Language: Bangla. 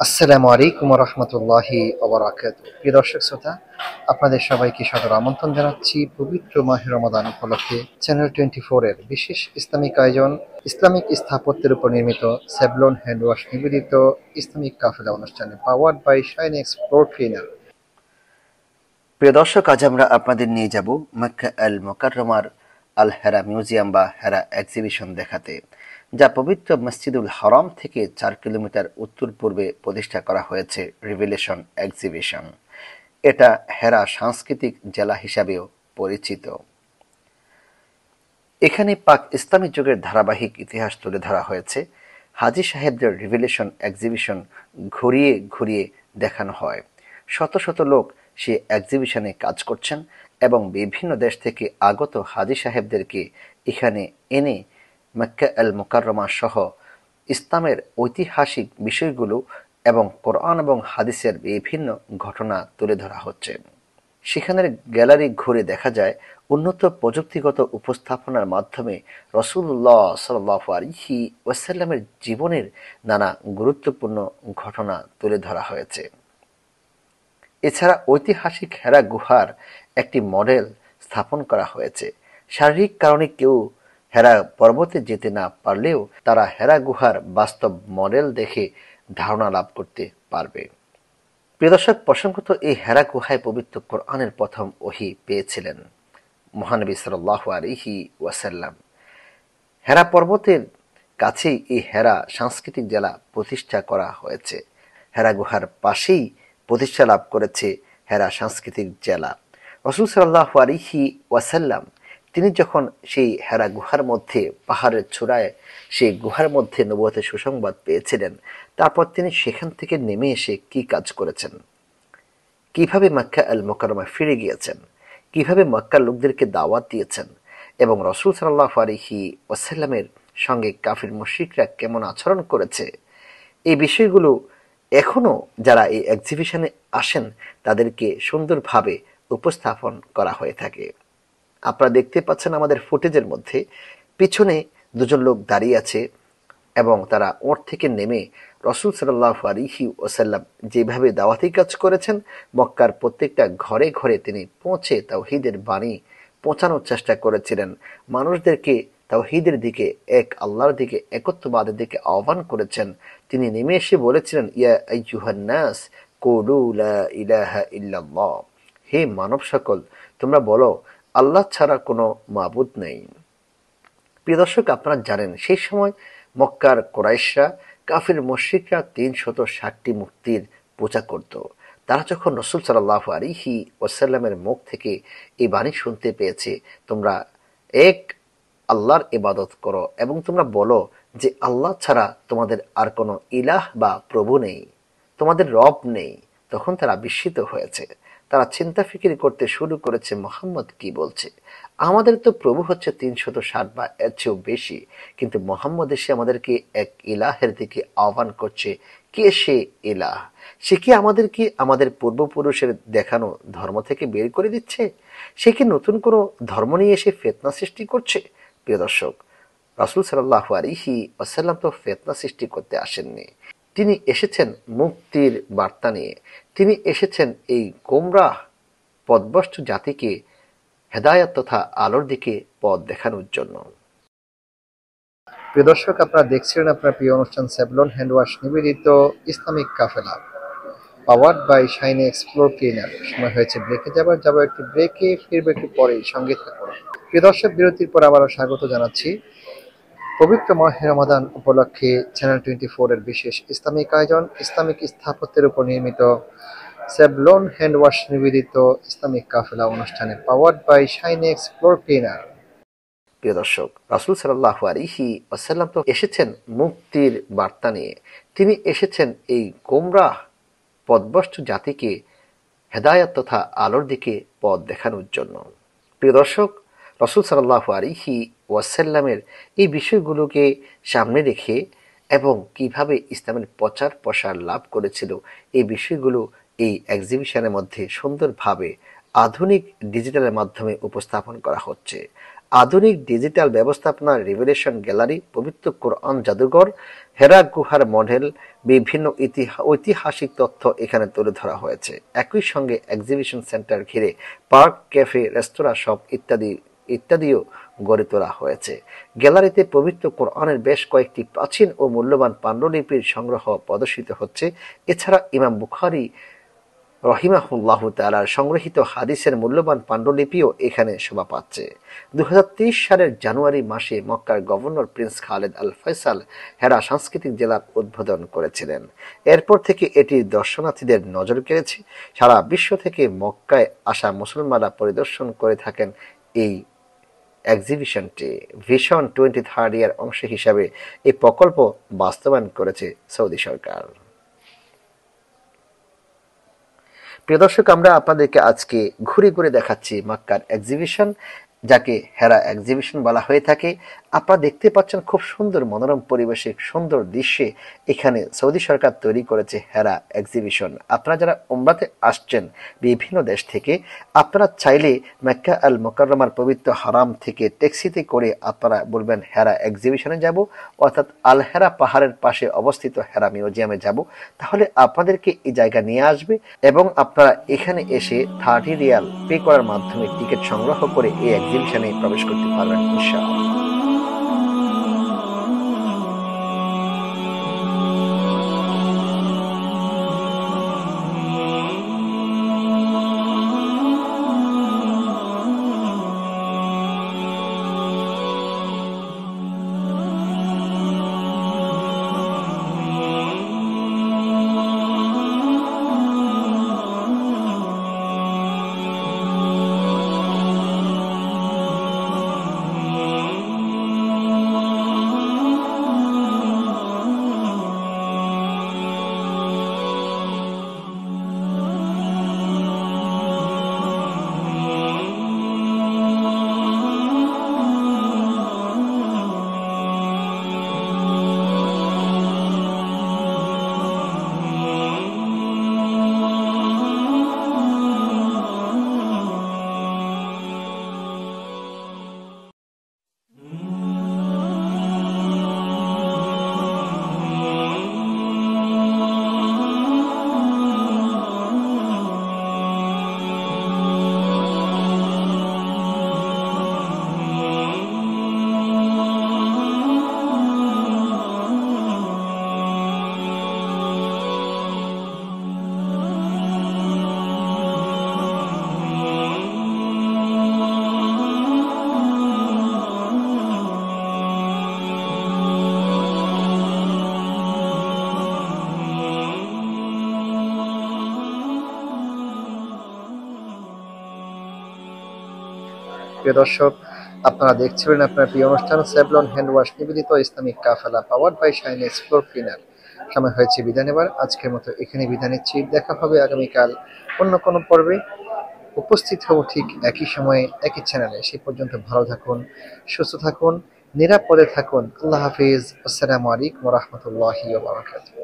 আসসালামু আলাইকুম রহমতুল্লাহি ওবারাকাতুহু। প্রিয় দর্শক শ্রোতা, আপনাদের সবাইকে সাদর আমন্ত্রণ জানাচ্ছি পবিত্র মাহে রমাদান উপলক্ষে চ্যানেল 24 এর বিশেষ ইসলামিক আয়োজন ইসলামিক স্থাপত্যের উপর নির্মিত স্যাভলন হ্যান্ড ওয়াশ নিবেদিত ইসলামিক কাফেলা অনুষ্ঠানে powered by Shine explore cleaner. প্রিয় দর্শক, আজ আমরা আপনাদের নিয়ে যাব মক্কা আল মুকাররমার আল হেরা মিউজিয়াম বা হেরা এক্সিবিশন দেখাতে, যা পবিত্র মসজিদুল হারাম থেকে 4 কিলোমিটার উত্তর পূর্বে প্রতিষ্ঠা করা হয়েছে রিভেলেশন এক্সিবিশন। এটা হেরা সাংস্কৃতিক জেলা হিসাবেও পরিচিত। এখানে পাক ইসলামী যুগের ধারাবাহিক ইতিহাস তুলে ধরা হয়েছে। হাজী সাহেবদের রিভেলেশন এক্সিবিশন ঘুরিয়ে ঘুরিয়ে দেখানো হয়। শত শত লোক সে এক্সিবিশনে কাজ করছেন এবং বিভিন্ন দেশ থেকে আগত হাজী সাহেবদেরকে এখানে এনে মক্কা আল মুকাররমা সহ ইসলামের ঐতিহাসিক বিষয়গুলো এবং কোরআন এবং হাদিসের বিভিন্ন ঘটনা তুলে ধরা হচ্ছে। সেখানের গ্যালারি ঘুরে দেখা যায় উন্নত প্রযুক্তিগত উপস্থাপনার মাধ্যমে রাসূলুল্লাহ সাল্লাল্লাহু আলাইহি ওয়াসাল্লামের জীবনের নানা গুরুত্বপূর্ণ ঘটনা তুলে ধরা হয়েছে। এছাড়া ঐতিহাসিক হেরা গুহার একটি মডেল স্থাপন করা হয়েছে। শারীরিক কারণে কেউ হেরা পর্বতে যেতে না পারলেও তারা হেরা গুহার বাস্তব মডেল দেখে ধারণা লাভ করতে পারবে। প্রিয় দর্শক, প্রসঙ্গত এই হেরা গুহায় পবিত্র কোরআনের প্রথম ওহী পেয়েছিলেন মহানবী সাল্লাল্লাহু আলাইহি ওয়াসাল্লাম। হেরা পর্বতের কাছেই এই হেরা সাংস্কৃতিক জেলা প্রতিষ্ঠা করা হয়েছে। হেরা গুহার পাশেই প্রতিষ্ঠা লাভ করেছে হেরা সাংস্কৃতিক জেলা। রাসূল সাল্লাল্লাহু আলাইহি ওয়াসাল্লাম তিনি যখন সেই হেরা গুহার মধ্যে পাহাড়ের চূড়ায় সেই গুহার মধ্যে নবুয়তের সুসংবাদ পেয়েছিলেন, তারপর তিনি সেখান থেকে নেমে এসে কি কাজ করেছেন, কিভাবে মক্কা আল মুকাররমায় ফিরে গিয়েছেন, কিভাবে মক্কার লোকদেরকে দাওয়াত দিয়েছেন এবং রাসূল সাল্লাল্লাহু আলাইহি ওয়াসাল্লামের সঙ্গে কাফির মুশরিকরা কেমন আচরণ করেছে, এই বিষয়গুলো এখনো যারা এই এক্সিবিশনে আসেন তাদেরকে সুন্দরভাবে উপস্থাপন করা হয়ে থাকে। আপনারা দেখতে পাচ্ছেন আমাদের ফুটেজের মধ্যে পিছনে দুজন লোক দাঁড়িয়ে আছে এবং তারা ওট থেকে নেমে রাসূল সাল্লাল্লাহু আলাইহি ওয়াসাল্লাম যেভাবে দাওয়াতি কাজ করেছেন, মক্কার প্রত্যেকটা ঘরে ঘরে তিনি পৌঁছে তাওহীদের বাণী পৌঁছানোর চেষ্টা করেছিলেন। মানুষদেরকে তাওহীদের দিকে, এক আল্লাহর দিকে, একত্ববাদের দিকে আহ্বান করেছেন। তিনি নেমে এসে বলেছিলেন, ইয়া আইয়ুহান নাস কুলু লা ইলাহা ইল্লাল্লাহ, হে মানব সকল, তোমরা বলো আল্লাহ ছাড়া কোনো মাবুদ নেই। প্রিয় দর্শক, আপনারা জানেন সেই সময় মক্কার কুরাইশরা, কাফির মুশরিকরা ৩৬০টি মূর্তির পূজা করত। তারা যখন রাসূল সাল্লাল্লাহু আলাইহি ওয়াসাল্লামের মুখ থেকে এই বাণী শুনতে পেয়েছে, তোমরা এক আল্লাহর ইবাদত করো এবং তোমরা বলো যে আল্লাহ ছাড়া তোমাদের আর কোনো ইলাহ বা প্রভু নেই, তোমাদের রব নেই, তখন তারা বিস্মিত হয়েছে। তারা চিন্তা ফিকির করতে শুরু করেছে, মুহাম্মদ কি বলছে? আমাদের তো প্রভু হচ্ছে ৩৬০ বা এর চেয়েও বেশি, কিন্তু মুহাম্মদ এসে আমাদেরকে এক ইলাহের দিকে আহ্বান করছে। কে সে ইলাহ? সে কি আমাদেরকে আমাদের পূর্বপুরুষের দেখানো ধর্ম থেকে বের করে দিচ্ছে? সে কি নতুন কোনো ধর্ম নিয়ে এসে ফিতনা সৃষ্টি করছে? প্রিয় দর্শক, রাসূল সাল্লাল্লাহু আলাইহি ওয়াসাল্লাম তো ফিতনা সৃষ্টি করতে আসেননি। তিনি এসেছেন মুক্তির বার্তা নিয়ে। তিনি এসেছেন এই গোমরাহ পথভ্রষ্ট জাতিকে হেদায়াত তথা আলোর দিকে পথ দেখানোর জন্য। প্রিয় দর্শক, আপনারা দেখছিলেন আপনার প্রিয় অনুষ্ঠান স্যাভলন হ্যান্ড ওয়াশ নিবেদিত ইসলামিক কাফেলা powered by Shine explore cleaner. সময় হয়েছে ব্রেকে যাবার একটি ব্রেকে, ফিরবে একটু পরেই, সঙ্গে থাকুন। প্রিয় দর্শক, বিরতির পর আবারও স্বাগত জানাচ্ছি পবিত্র মাহে রমাদান উপলক্ষে চ্যানেল 24 এর বিশেষ ইসলামিক আয়োজন ইসলামিক স্থাপত্যের উপর নির্মিত স্যাভলন হ্যান্ড ওয়াশ নিবেদিত ইসলামিক কাফেলা অনুষ্ঠানে powered by Shine explore cleaner. প্রিয় দর্শক, রাসূল সাল্লাল্লাহু আলাইহি ওয়াসাল্লাম তো এসেছেন মুক্তির বার্তা নিয়ে। তিনি এসেছেন এই গোমরাহ পথভ্রষ্ট জাতিকে হেদায়াত তথা আলোর দিকে পথ দেখানোর জন্য। প্রিয় দর্শক, রাসূল সাল্লাল্লাহু আলাইহি ওয়াসাল্লামের এই বিষয়গুলোকে সামনে রেখে এবং কিভাবে ইসলামের প্রচার প্রসার লাভ করেছিল, এই বিষয়গুলো এই এক্সিবিশনের মধ্যে সুন্দরভাবে আধুনিক ডিজিটালের মাধ্যমে উপস্থাপন করা হচ্ছে। আধুনিক ডিজিটাল ব্যবস্থাপনার রিভেলেশন গ্যালারি, পবিত্র কোরআন জাদুঘর, হেরা গুহার মডেল, বিভিন্ন ঐতিহাসিক তথ্য এখানে তুলে ধরা হয়েছে। একই সঙ্গে এক্সিবিশন সেন্টার ঘিরে পার্ক, ক্যাফে, রেস্তোরাঁ শপ ইত্যাদিও গড়ে তোলা হয়েছে। গ্যালারিতে পবিত্র কোরআনের বেশ কয়েকটি প্রাচীন ও মূল্যবান পাণ্ডুলিপির সংগ্রহ প্রদর্শিত হচ্ছে। এছাড়া ইমাম বুখারী রহিমাহুল্লাহ তাআলার সংগৃহীত হাদিসের মূল্যবান পাণ্ডুলিপিও এখানে শোভা পাচ্ছে। 2023 সালের জানুয়ারি মাসে মক্কার গভর্নর প্রিন্স খালেদ আল ফয়সাল হেরা সাংস্কৃতিক জেলার উদ্বোধন করেছিলেন। এরপর থেকে এটি দর্শনার্থীদের নজর কেড়েছে। সারা বিশ্ব থেকে মক্কায় আসা মুসলমানরা পরিদর্শন করে থাকেন এই এক্সিবিশনটি। ভিশন 2030 এর অংশ হিসাবে এই প্রকল্প বাস্তবায়ন করেছে সৌদি সরকার। প্রিয় দর্শক, আমরা আপনাদেরকে আজকে ঘুরে ঘুরে দেখাচ্ছি মক্কার এক্সিবিশন, যাকে হেরা এক্সিবিশন বলা হয়ে থাকে। আপনারা দেখতে পাচ্ছেন খুব সুন্দর মনোরম পরিবেশে, সুন্দর দৃশ্যে এখানে সৌদি সরকার তৈরি করেছে হেরা এক্সিবিশন। আপনারা যারা উমরাতে আসছেন বিভিন্ন দেশ থেকে, আপনারা চাইলে মক্কা আল মুকাররমার পবিত্র হারাম থেকে ট্যাক্সিতে করে আপনারা বলবেন হেরা এক্সিবিশনে যাব, অর্থাৎ আল হেরা পাহাড়ের পাশে অবস্থিত হেরা মিউজিয়ামে যাব, তাহলে আপনাদেরকে এই জায়গা নিয়ে আসবে এবং আপনারা এখানে এসে 30 রিয়াল পে করার মাধ্যমে টিকিট সংগ্রহ করে এই এক্সিবিশনে প্রবেশ করতে পারবেন ইনশাআল্লাহ। প্রিয় দর্শক, আপনারা দেখছিলেন আপনার প্রিয় অনুষ্ঠান সেভলন হ্যান্ড ওয়াশ নিবেদিত ইসলামিক কাফেলা powered by Shine explore cleaner. সময় হয়েছে বিদায় নেবার। আজকের মতো এখানে বিদায় নিচ্ছি। দেখা হবে আগামীকাল অন্য কোনো পর্বে। উপস্থিত হব ঠিক একই সময়ে একই চ্যানেলে। সেই পর্যন্ত ভালো থাকুন, সুস্থ থাকুন, নিরাপদে থাকুন। আল্লাহ হাফিজ। আসসালামু আলাইকুম ওয়া রাহমাতুল্লাহি ওয়া বারাকাতুহু।